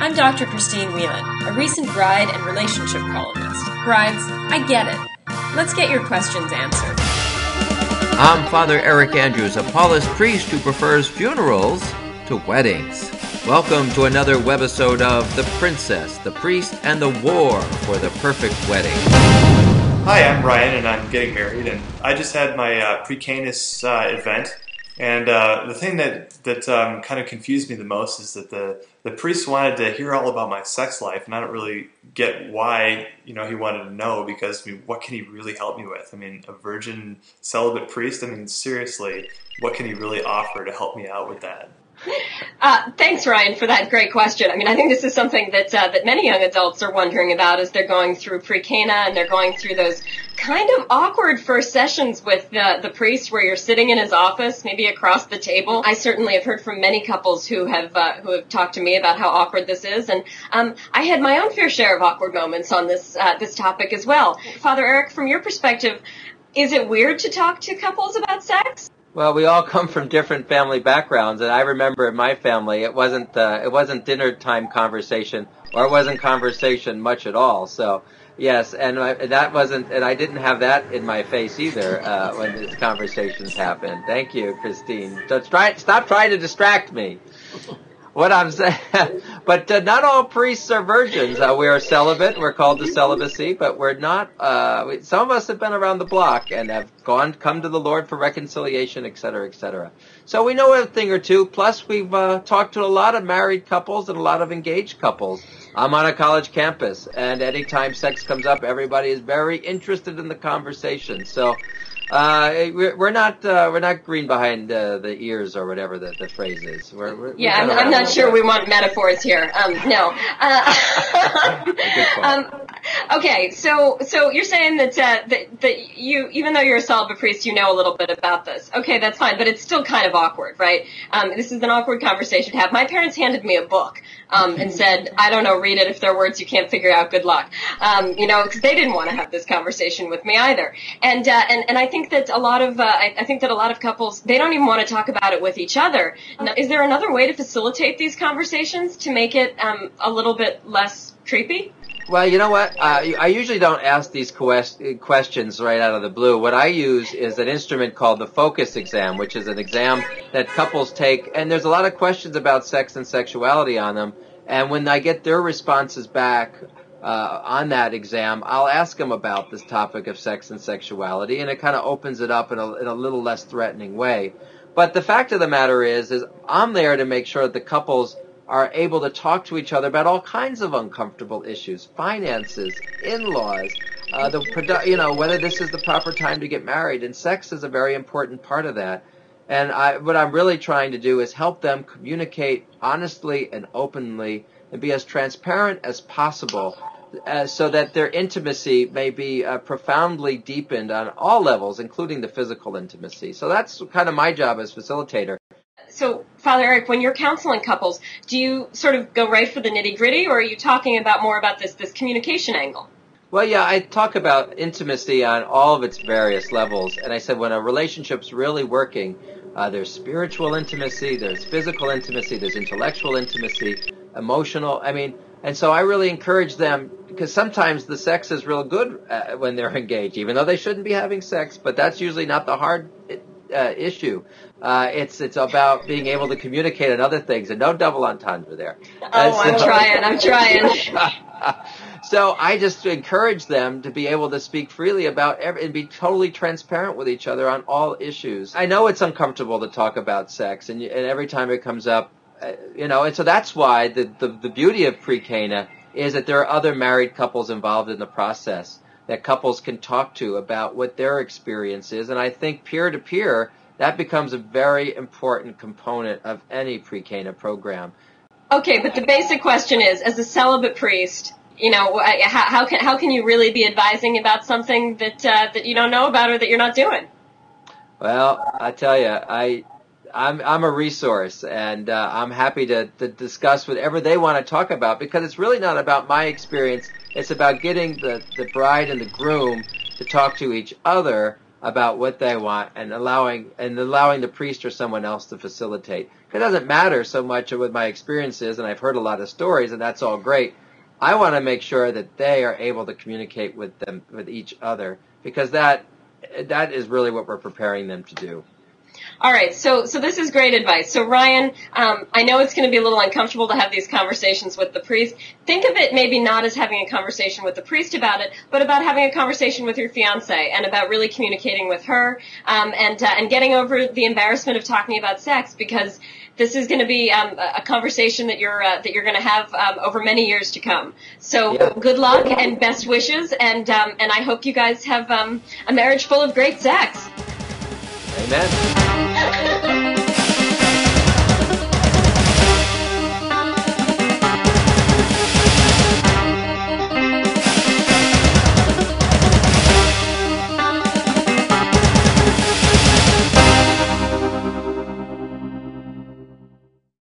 I'm Dr. Christine Whelan, a recent bride and relationship columnist. Brides, I get it. Let's get your questions answered. I'm Father Eric Andrews, a Paulist priest who prefers funerals to weddings. Welcome to another webisode of The Princess, the Priest, and the War for the Perfect Wedding. Hi, I'm Ryan, and I'm getting married, and I just had my pre-Canis event, and the thing that kind of confused me the most is that the priest wanted to hear all about my sex life, and I don't really get why he wanted to know, because what can he really help me with? I mean, a virgin celibate priest, seriously, what can he really offer to help me out with that? Thanks, Ryan, for that great question. I think this is something that many young adults are wondering about as they're going through pre-Cana and they're going through those kind of awkward first sessions with the priest where you're sitting in his office, maybe across the table. I certainly have heard from many couples who have talked to me about how awkward this is, and I had my own fair share of awkward moments on this topic as well. Father Eric, from your perspective, is it weird to talk to couples about sex? Well, we all come from different family backgrounds, and I remember in my family it wasn't dinner time conversation, or it wasn't conversation much at all. So yes, and I didn't have that in my face either when these conversations happened. Thank you, Christine. Stop trying to distract me. What I'm saying, but not all priests are virgins. We are celibate. We're called to celibacy, but we're not. Some of us have been around the block and have come to the Lord for reconciliation, etc., etc. So we know a thing or two. Plus, we've talked to a lot of married couples and a lot of engaged couples. I'm on a college campus, and anytime sex comes up, everybody is very interested in the conversation. So. We're not green behind the ears or whatever the phrase is. I'm not sure we want metaphors here. No. Okay, so you're saying that you, even though you're a celibate priest, you know a little bit about this. Okay, that's fine, but it's still kind of awkward, right? This is an awkward conversation to have. My parents handed me a book and said, I don't know, read it. If there are words you can't figure out, good luck. Because they didn't want to have this conversation with me either. And I think that a lot of couples, they don't even want to talk about it with each other. Now, is there another way to facilitate these conversations to make it a little bit less creepy? Well, you know what? I usually don't ask these questions right out of the blue. What I use is an instrument called the focus exam, which is an exam that couples take, and there's a lot of questions about sex and sexuality on them. And when I get their responses back on that exam, I'll ask them about this topic of sex and sexuality, and it kind of opens it up in a little less threatening way. But the fact of the matter is I'm there to make sure that the couples are able to talk to each other about all kinds of uncomfortable issues, finances, in-laws, whether this is the proper time to get married, and sex is a very important part of that. And what I'm really trying to do is help them communicate honestly and openly and be as transparent as possible so that their intimacy may be profoundly deepened on all levels, including the physical intimacy. So that's kind of my job as facilitator. So, Father Eric, when you're counseling couples, do you sort of go right for the nitty-gritty, or are you talking more about this communication angle? Well, yeah, I talk about intimacy on all of its various levels. And I said when a relationship's really working, there's spiritual intimacy, there's physical intimacy, there's intellectual intimacy, emotional. And so I really encourage them, because sometimes the sex is real good when they're engaged, even though they shouldn't be having sex, but that's usually not the hard issue. It's about being able to communicate on other things, and no double entendre there. I'm trying. So I just encourage them to be able to speak freely about and be totally transparent with each other on all issues. I know it's uncomfortable to talk about sex, and every time it comes up, and so that's why the beauty of pre-Cana is that there are other married couples involved in the process that couples can talk to about what their experience is. And I think peer-to-peer, that becomes a very important component of any pre-Cana program. Okay, but the basic question is, as a celibate priest, how can you really be advising about something that you don't know about or that you're not doing? Well, I tell you, I'm a resource, and I'm happy to discuss whatever they want to talk about, because it's really not about my experience. It's about getting the bride and the groom to talk to each other about what they want and allowing the priest or someone else to facilitate. It doesn't matter so much with my experiences, and I've heard a lot of stories, and that's all great. I want to make sure that they are able to communicate with each other, because that is really what we're preparing them to do. All right, so this is great advice. So Ryan, I know it's going to be a little uncomfortable to have these conversations with the priest. Think of it maybe not as having a conversation with the priest about it, but about having a conversation with your fiancée and about really communicating with her, and getting over the embarrassment of talking about sex, because this is going to be a conversation that you're going to have over many years to come. So Yeah. Good luck and best wishes, and I hope you guys have a marriage full of great sex. Amen.